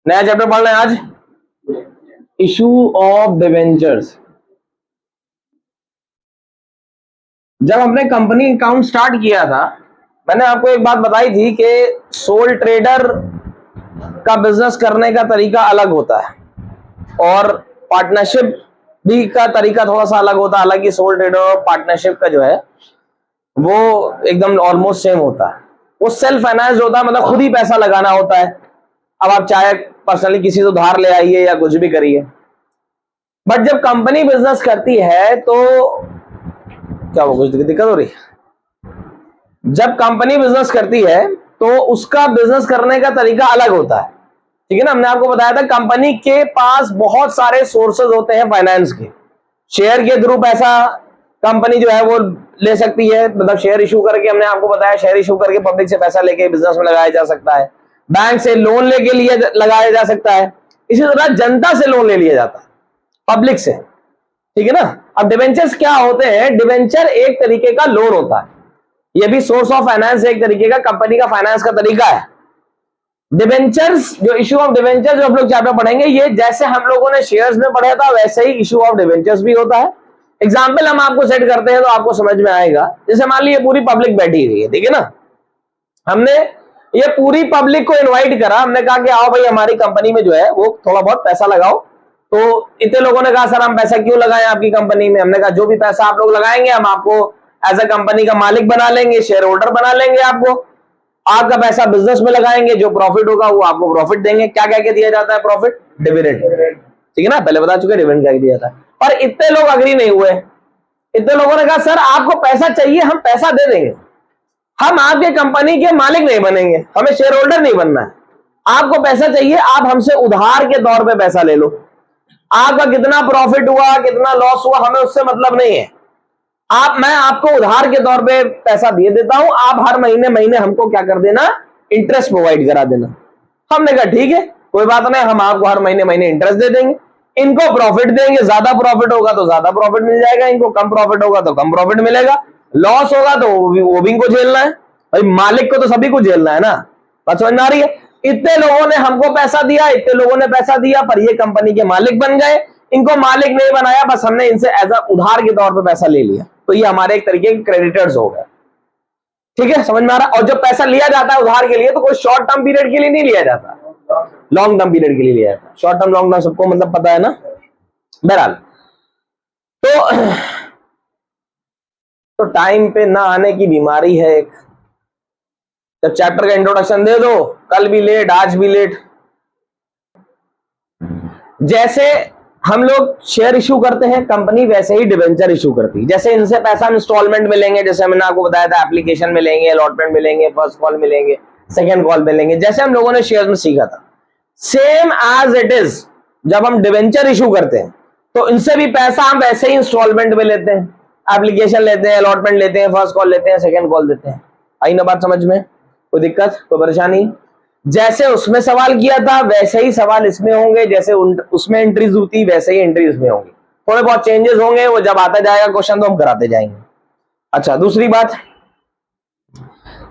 नया चैप्टर पढ़ रहे हैं आज, इशू ऑफ डिवेंचर्स। जब हमने कंपनी अकाउंट स्टार्ट किया था, मैंने आपको एक बात बताई थी कि सोल ट्रेडर का बिजनेस करने का तरीका अलग होता है और पार्टनरशिप भी का तरीका थोड़ा सा अलग होता है। हालांकि सोल ट्रेडर और पार्टनरशिप का जो है वो एकदम ऑलमोस्ट सेम होता है। वो सेल्फ फाइनेंस होता है, मतलब खुद ही पैसा लगाना होता है। अब आप चाहे पर्सनली किसी से उधार ले आइए या कुछ भी करिए, बट जब कंपनी बिजनेस करती है तो क्या वो कुछ दिक्कत हो रही है? जब कंपनी बिजनेस करती है तो उसका बिजनेस करने का तरीका अलग होता है, ठीक है ना। हमने आपको बताया था कंपनी के पास बहुत सारे सोर्सेज होते हैं फाइनेंस के। शेयर के थ्रू पैसा कंपनी जो है वो ले सकती है, मतलब शेयर इशू करके, हमने आपको बताया शेयर इशू करके पब्लिक से पैसा लेके बिजनेस में लगाया जा सकता है। बैंक से लोन लेके लिए लगाया जा सकता है। इसी तरह जनता से लोन ले लिया जाता है, पब्लिक से, ठीक है ना। अब डिवेंचर्स क्या होते हैं? डिवेंचर एक तरीके का लोन होता है, ये भी सोर्स ऑफ फाइनेंस, एक तरीके का कंपनी का फाइनेंस का तरीका है। डिवेंचर्स, जो इशू ऑफ डिवेंचर्स जो हम लोग चैप्टर पढ़ेंगे, ये जैसे हम लोगों ने शेयर्स में पढ़ा था वैसे ही इशू ऑफ डिवेंचर्स भी होता है। एग्जाम्पल हम आपको सेट करते हैं तो आपको समझ में आएगा। जैसे मान लीजिए पूरी पब्लिक बैठी हुई है, ठीक है ना। हमने ये पूरी पब्लिक को इनवाइट करा, हमने कहा कि आओ भाई हमारी कंपनी में जो है वो थोड़ा बहुत पैसा लगाओ। तो इतने लोगों ने कहा सर हम पैसा क्यों लगाएं आपकी कंपनी में? हमने कहा जो भी पैसा आप लोग लगाएंगे हम आपको एज ए कंपनी का मालिक बना लेंगे, शेयर होल्डर बना लेंगे। आपका पैसा बिजनेस में लगाएंगे, जो प्रॉफिट होगा वो आपको प्रॉफिट देंगे। क्या कह के दिया जाता है? प्रॉफिट, डिविडेंड, ठीक है ना। पहले बता चुके डिविडेंड क्या दिया था। पर इतने लोग अग्री नहीं हुए। इतने लोगों ने कहा सर आपको पैसा चाहिए, हम पैसा दे देंगे, हम आपके कंपनी के मालिक नहीं बनेंगे, हमें शेयर होल्डर नहीं बनना है। आपको पैसा चाहिए, आप हमसे उधार के तौर पे पैसा ले लो। आपका कितना प्रॉफिट हुआ कितना लॉस हुआ हमें उससे मतलब नहीं है। मैं आपको उधार के तौर पे पैसा दे देता हूं, आप हर महीने महीने हमको क्या कर देना? इंटरेस्ट प्रोवाइड करा देना। हमने कहा ठीक है कोई बात नहीं, हम आपको हर महीने महीने इंटरेस्ट दे देंगे। इनको प्रॉफिट देंगे, ज्यादा प्रॉफिट होगा तो ज्यादा प्रॉफिट मिल जाएगा, इनको कम प्रॉफिट होगा तो कम प्रॉफिट मिलेगा। लॉस होगा तो वो भी इनको झेलना है भाई, मालिक को तो सभी को झेलना है ना। बात समझ में आ रही है? इतने लोगों ने हमको पैसा दिया, इतने लोगों ने पैसा दिया, पर ये कंपनी के मालिक बन गए। इनको मालिक नहीं बनाया, बस हमने इनसे एज अ उधार के तौर पे पैसा ले लिया, तो ये हमारे एक तरीके के क्रेडिटर्स हो गए, ठीक है। समझ में आ रहा है? और जो पैसा लिया जाता है उधार के लिए तो कोई शॉर्ट टर्म पीरियड के लिए नहीं लिया जाता, लॉन्ग टर्म पीरियड के लिए लिया जाता है। शॉर्ट टर्म लॉन्ग टर्म सबको मतलब पता है ना। बहरहाल तो टाइम पे ना आने की बीमारी है एक। जब चैप्टर का इंट्रोडक्शन दे दो, कल भी लेट आज भी लेट। जैसे हम लोग शेयर इशू करते हैं कंपनी, वैसे ही डिवेंचर इशू करती है। जैसे इनसे पैसा इंस्टॉलमेंट मिलेंगे, जैसे मैंने आपको बताया था एप्लीकेशन मिलेंगे, अलॉटमेंट मिलेंगे, फर्स्ट कॉल मिलेंगे, सेकंड कॉल मिलेंगे, जैसे हम लोगों ने शेयर में सीखा था। सेम एज इट इज जब हम डिवेंचर इशू करते हैं तो इनसे भी पैसा हम वैसे ही इंस्टॉलमेंट में लेते हैं, एप्लीकेशन लेते हैं, अलॉटमेंट लेते हैं, फर्स्ट कॉल लेते हैं, सेकंड कॉल देते हैं। आई ना बात समझ में? कोई दिक्कत कोई परेशानी? जैसे उसमें सवाल किया था वैसे ही सवाल इसमें होंगे, जैसे उसमें एंट्रीज होती वैसे ही एंट्री इसमें होंगी। थोड़े बहुत चेंजेस होंगे, वो जब आता जाएगा क्वेश्चन तो हम कराते जाएंगे। अच्छा, दूसरी बात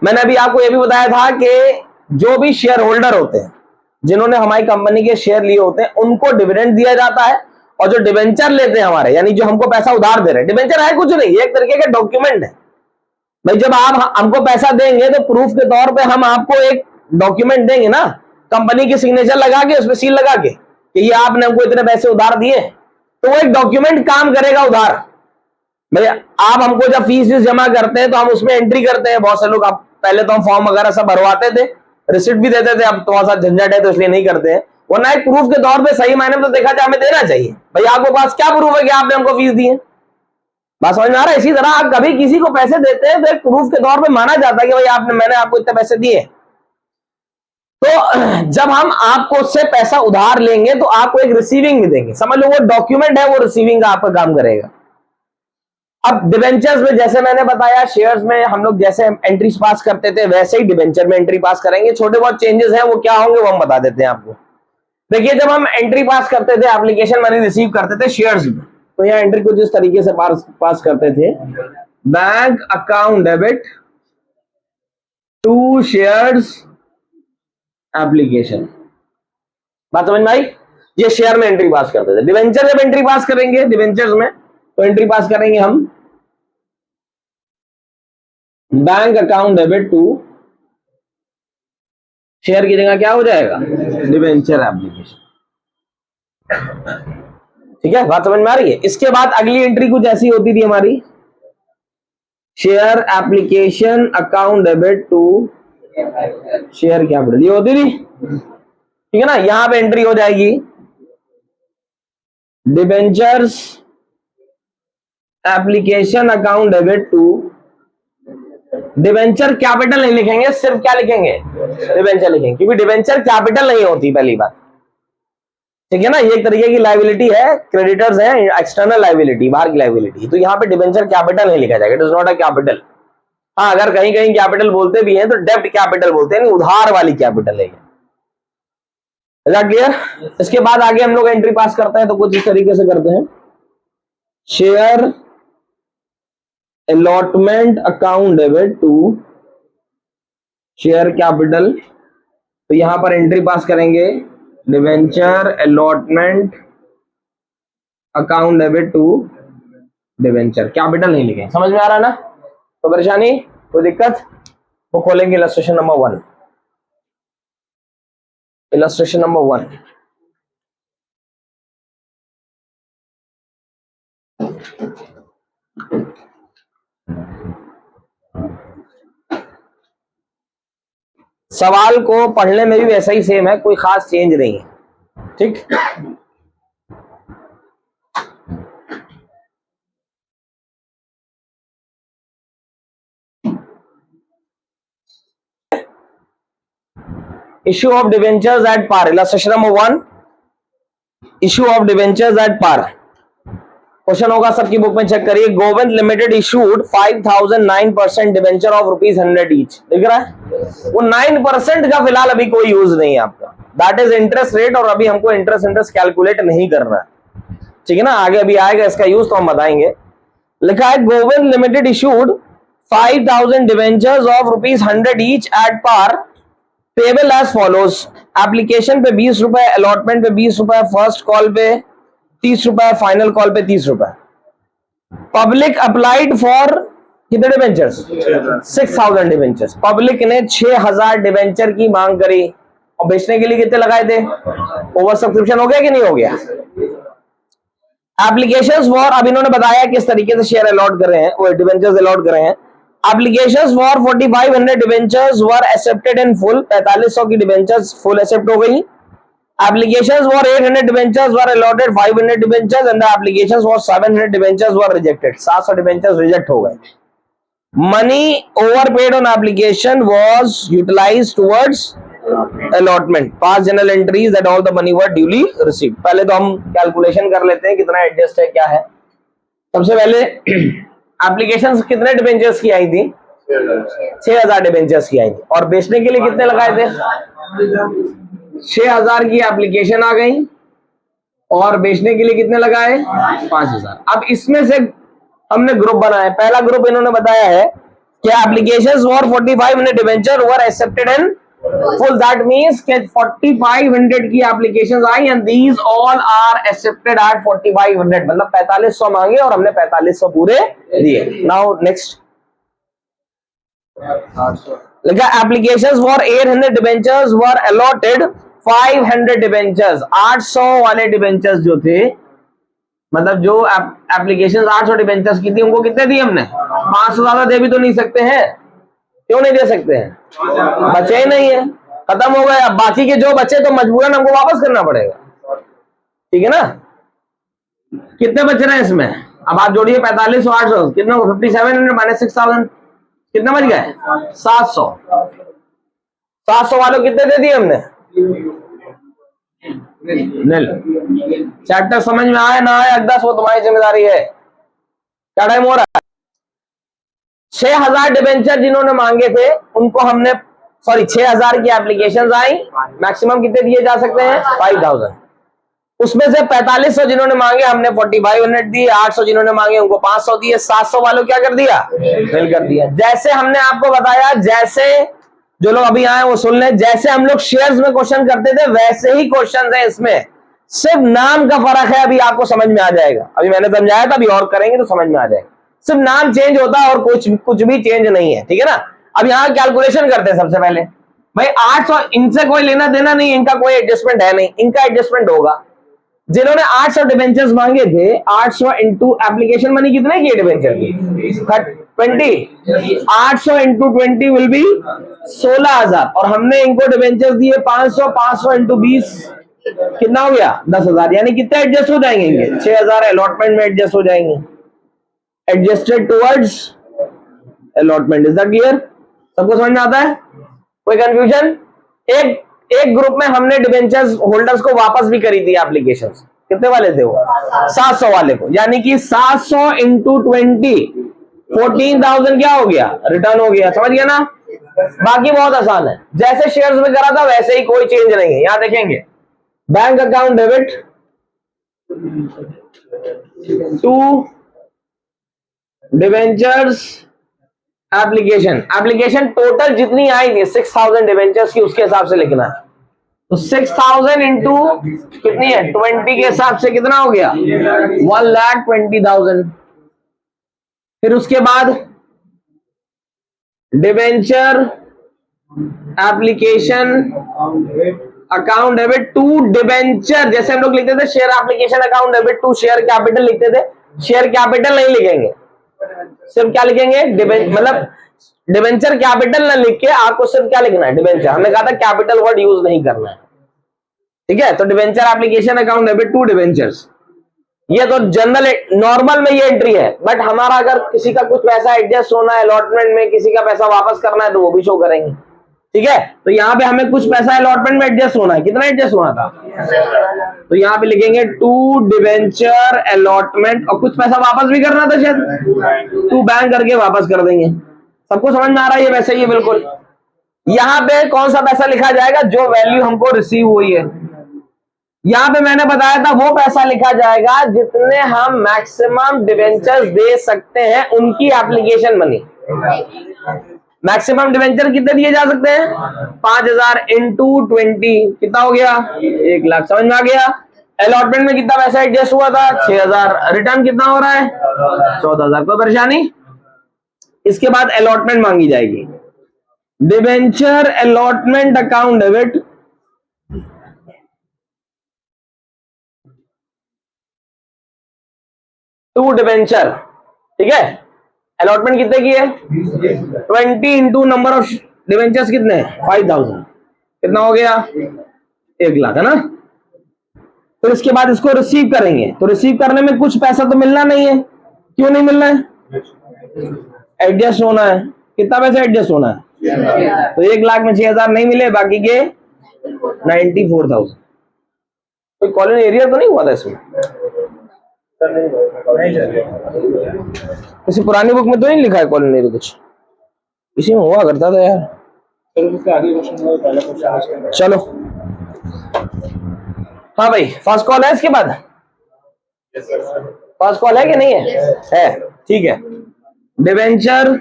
मैंने अभी आपको यह भी बताया था कि जो भी शेयर होल्डर होते हैं, जिन्होंने हमारी कंपनी के शेयर लिए होते हैं, उनको डिविडेंड दिया जाता है। और जो डिवेंचर लेते हैं हमारे, यानी जो हमको पैसा उधार दे रहे हैं, डिवेंचर है कुछ नहीं, एक तरीके का डॉक्यूमेंट है भाई। जब आप हमको पैसा देंगे तो प्रूफ के तौर पे हम आपको एक डॉक्यूमेंट देंगे ना, कंपनी की सिग्नेचर लगा के, उसमें सील लगा के कि ये आपने हमको इतने पैसे उधार दिए, तो वो एक डॉक्यूमेंट काम करेगा उधार। भाई आप हमको जब फीस जमा करते हैं तो हम उसमें एंट्री करते हैं। बहुत से लोग, आप पहले तो हम फॉर्म वगैरह सब भरवाते थे, रिसिप्ट भी देते थे, अब थोड़ा सा झंझट है तो इसलिए नहीं करते हैं। वरना एक प्रूफ के तौर पे सही मायने में तो देखा जाए हमें देना चाहिए भाई, आपके पास क्या प्रूफ है कि आपने हमको फीस दी है? बात समझ में आ रहा है? इसी तरह आप कभी किसी को पैसे देते हैं तो एक प्रूफ के तौर पे माना जाता है कि भाई मैंने आपको इतने पैसे दिए। तो जब हम आपको उससे पैसा उधार लेंगे तो आपको एक रिसीविंग भी देंगे, समझ लो वो डॉक्यूमेंट है, वो रिसीविंग का आपका काम करेगा। अब डिवेंचर्स में जैसे मैंने बताया, शेयर्स में हम लोग जैसे एंट्रीज पास करते थे वैसे ही डिवेंचर में एंट्री पास करेंगे। छोटे बहुत चेंजेस हैं, वो क्या होंगे वो हम बता देते हैं आपको। देखिए, जब हम एंट्री पास करते थे, एप्लीकेशन मनी रिसीव करते थे शेयर्स में, तो यहाँ एंट्री कुछ इस तरीके से पास करते थे। Bank account debit to shares application, बात समझ में आई? ये शेयर में एंट्री पास करते थे। डिवेंचर जब एंट्री पास करेंगे डिवेंचर्स में, तो एंट्री पास करेंगे हम bank account debit to, share की जगह क्या हो जाएगा, डिवेंचर एप्लीकेशन। ठीक है, बात समझ में आ रही है? इसके बाद अगली एंट्री कुछ ऐसी होती थी हमारी, share application account debit to share capital, ये होती थी। ठीक है ना, यहां पे एंट्री हो जाएगी debentures application account debit to, debenture capital नहीं लिखेंगे, सिर्फ क्या लिखेंगे, डिबेंचर लिखेंगे, क्योंकि डिबेंचर कैपिटल नहीं होती पहली बात। ठीक है ना, ये एक तरीके की लाइबिलिटी है, क्रेडिटर्स है, एक्सटर्नल लाइबिलिटी, बाहर की लाइबिलिटी। तो यहां पे डिबेंचर कैपिटल नहीं लिखा जाएगा, it is not a capital. हाँ, अगर कहीं कहीं कैपिटल बोलते भी हैं तो डेब्ट कैपिटल बोलते हैं, उधार वाली कैपिटल है। क्लियर? इसके बाद आगे हम लोग एंट्री पास करते हैं तो कुछ इस तरीके से करते हैं, share allotment account debit to share capital. तो यहां पर एंट्री पास करेंगे debenture allotment account debit to debenture, capital नहीं लिखेंगे। समझ में आ रहा है ना? तो परेशानी, कोई दिक्कत? वो खोलेंगे इलस्ट्रेशन नंबर 1, इलस्ट्रेशन नंबर 1। सवाल को पढ़ने में भी वैसा ही सेम है, कोई खास चेंज नहीं है। ठीक, issue of debentures at par, illustration number 1, issue of debentures at par. Question होगा, सबकी बुक में चेक करिए। Govind limited issued 5009% debenture of ₹100 each. दिख रहा है? वो 9% का फिलहाल अभी कोई यूज नहीं है आपका, दैट इज इंटरेस्ट रेट, और अभी हमको इंटरेस्ट कैलकुलेट नहीं करना है। ठीक है ना, आगे अभी आएगा इसका यूज तो हम बताएंगे। लिखा है Govind limited issued 5000 debentures of ₹100 each at par, payable as follows. Application पे 20 रुपए, अलॉटमेंट पे 20 रुपए, फर्स्ट कॉल पे 30 रुपए, फाइनल कॉल पे 30 रुपए। पब्लिक अप्लाइड फॉर कितने डिवेंचर्स, 6000 डिवेंचर्स। पब्लिक ने 6000 डिवेंचर की मांग करी, और बेचने के लिए कितने लगाए थे, ओवर सब्सक्रिप्शन हो गया कि नहीं हो गया? एप्लीकेशंस फॉर, अब इन्होंने बताया किस तरीके से शेयर अलॉट कर रहे हैं, वो डिवेंचर्स अलॉट कर रहे हैं। Applications for 4500 debentures were accepted in full, 4500 की डिवेंचर्स फुल एक्सेप्ट हो गई। Applications for 800 debentures were allotted 500 debentures and the applications for 700 debentures were rejected. 700 debentures reject हो गए. Money overpaid on application was utilized towards allotment. Past journal entries that all the money were duly received. पहले तो हम calculation कर लेते हैं कितना adjust है, क्या है। सबसे पहले एप्लीकेशंस कितने डिबेंचर्स की आई थी, 6000 डिबेंचर्स की आई थी, और बेचने के लिए कितने लगाए थे, 6000 की एप्लीकेशन आ गई, और बेचने के लिए कितने लगाए, 5000। अब इसमें से हमने ग्रुप बनाया। पहला ग्रुप इन्होंने बताया है कि applications for 4500 debenture were accepted in full, that means कि 4500 की एप्लीकेशंस आई and these all are accepted at 4500, मतलब 4500 मांगे और हमने 4500 पूरे दिए। नाउ नेक्स्ट लिखा applications for 800 debentures were allotted 500 debentures. 800 वाले डिवेंचर्स जो थे, मतलब जो एप्लीकेशंस 800 डिवेंचर्स की थी, उनको कितने दिए हमने, 500 ज्यादा दे भी तो नहीं सकते हैं। क्यों नहीं दे सकते हैं, बचे ही नहीं है, खत्म हो गए। अब बाकी के जो बचे तो मजबूरन हमको वापस करना पड़ेगा। ठीक है ना, कितने बच रहे हैं इसमें, अब आप जोड़िए 4500 800 कितना, 5700 माइनस 6000 कितना बच गए, 700। 700 वालों कितने दे दिए हमने, निल। चैप्टर समझ में आए ना आए, अग्दास वो तुम्हारी जिम्मेदारी है। क्या टाइम हो रहा है? 6000 डिवेंचर जिन्होंने मांगे थे उनको हमने, सॉरी 6000 की एप्लीकेशंस आई, मैक्सिमम कितने दिए जा सकते हैं, 5000। उसमें से 4500 जिन्होंने मांगे हमने 4500 दिए, 800 जिन्होंने मांगे उनको 500 दिए, 700 वालों क्या कर दिया, फेल कर दिया। जैसे हमने आपको बताया, जैसे जो लोग अभी आए वो सुन लें, जैसे हम लोग शेयर्स में क्वेश्चन करते थे वैसे ही क्वेश्चन है इसमें, सिर्फ नाम का फर्क है। अभी आपको समझ में आ जाएगा, अभी मैंने समझाया था, अभी और करेंगे तो समझ में आ जाएगा। सिर्फ नाम चेंज होता है और कुछ भी चेंज नहीं है, ठीक है ना। अब यहाँ कैलकुलेशन करते हैं सबसे पहले। भाई 800, इनसे कोई लेना देना नहीं, इनका कोई एडजस्टमेंट है नहीं, इनका एडजस्टमेंट होगा। जिन्होंने 800 डिबेंचर्स मांगे थे, 800 इंटू एप्लीकेशन मनी कितने की डिबेंचर की 20, 800 इंटू 20 विल बी 16,000, और हमने इनको डिबेंचर्स दिए 500, 500 इंटू 20 कितना हो गया 10,000, यानी कितने एडजस्ट हो जाएंगे इनके 6,000 अलॉटमेंट में एडजस्ट हो जाएंगे, adjusted towards allotment. Is that clear? सबको समझ में आता है? कोई कंफ्यूजन? एक ग्रुप में हमने डिबेंचर्स होल्डर्स को वापस भी करी थी एप्लीकेशंस, कितने वाले थे वो 700 वाले को, यानी कि 700 इंटू 20 14,000 क्या हो गया रिटर्न हो गया। समझ गया ना? बाकी बहुत आसान है, जैसे शेयर्स में करा था वैसे ही, कोई चेंज नहीं है। यहां देखेंगे bank account debit to debentures application total जितनी आई थी 6,000 डिबेंचर्स की, उसके हिसाब से लिखना है। तो 6,000 इंटू कितनी है 20 के हिसाब से कितना हो गया 1,20,000। फिर उसके बाद debenture application account debit to debenture, जैसे हम लोग लिखते थे share application account debit to share capital लिखते थे, शेयर कैपिटल नहीं लिखेंगे, सिर्फ क्या लिखेंगे मतलब डिबेंचर कैपिटल ना लिख के आपको सिर्फ क्या लिखना है डिबेंचर। हमने कहा था कैपिटल वर्ड यूज नहीं करना है, ठीक है। तो debenture application account debit to debentures, ये तो जनरल नॉर्मल में ये एंट्री है, बट हमारा अगर किसी का कुछ पैसा एडजस्ट होना है अलॉटमेंट में, किसी का पैसा वापस करना है तो वो भी शो करेंगे, ठीक है। तो यहाँ पे हमें कुछ पैसा अलॉटमेंट में एडजस्ट होना है, कितना एडजस्ट होना था, तो यहाँ पे लिखेंगे टू डिबेंचर अलॉटमेंट, और कुछ पैसा वापस भी करना था शायद, टू बैंक करके वापस कर देंगे। सबको समझ में आ रहा है? ये वैसे ही है बिल्कुल। यहाँ पे कौन सा पैसा लिखा जाएगा जो वैल्यू हमको रिसीव हुई है। यहाँ पे मैंने बताया था वो पैसा लिखा जाएगा जितने हम मैक्सिमम डिबेंचर्स दे सकते हैं, उनकी एप्लीकेशन मनी। मैक्सिमम डिबेंचर कितने दिए जा सकते हैं 5,000 इंटू 20 कितना हो गया 1,00,000। समझ में आ गया? अलॉटमेंट में कितना पैसा एडजस्ट हुआ था 6,000, रिटर्न कितना हो रहा है 14,000। कोई परेशानी? इसके बाद अलॉटमेंट मांगी जाएगी, debenture allotment account debit to debenture, ठीक है। अलॉटमेंट कितने की है 20 इंटू नंबर ऑफ डिबेंचर्स कितने 5,000, कितना हो गया 1,00,000 है ना। फिर इसके बाद इसको रिसीव करेंगे, तो रिसीव करने में कुछ पैसा तो मिलना नहीं है, क्यों नहीं मिलना है एडजस्ट होना है। कितना पैसा एडजस्ट होना है तो 1,00,000 में 6,000 नहीं मिले, बाकी के 94,000। कोई कॉलोनी एरिया तो नहीं हुआ था इसमें? किसी पुरानी बुक में तो नहीं लिखा है कॉलोनी एरिया, कुछ इसी में हुआ करता था यार। चलो हाँ भाई, फर्स्ट कॉल है इसके बाद? फर्स्ट कॉल है कि नहीं है? ठीक है। Debenture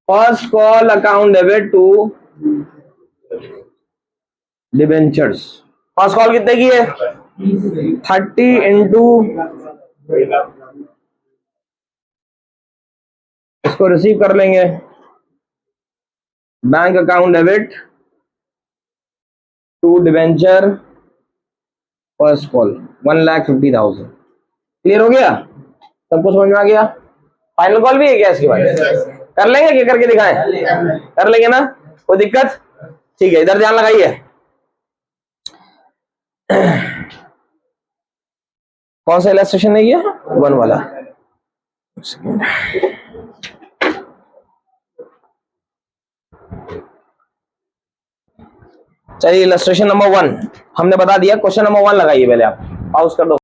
first call account debit to debentures, first call कितने की है 30 इंटू, इसको रिसीव कर लेंगे, bank account debit to debenture first call 1,50,000। Clear हो गया? सबको समझ में आ गया? फाइनल कॉल भी है क्या इसके बाद? कर लेंगे क्या, करके दिखाएं? कर लेंगे ना, कोई दिक्कत? ठीक है, इधर ध्यान लगाइए। कौन सा इलस्ट्रेशन है ये 1 वाला? चलिए इलस्ट्रेशन नंबर 1 हमने बता दिया, क्वेश्चन नंबर 1 लगाइए। पहले आप पॉज कर दो।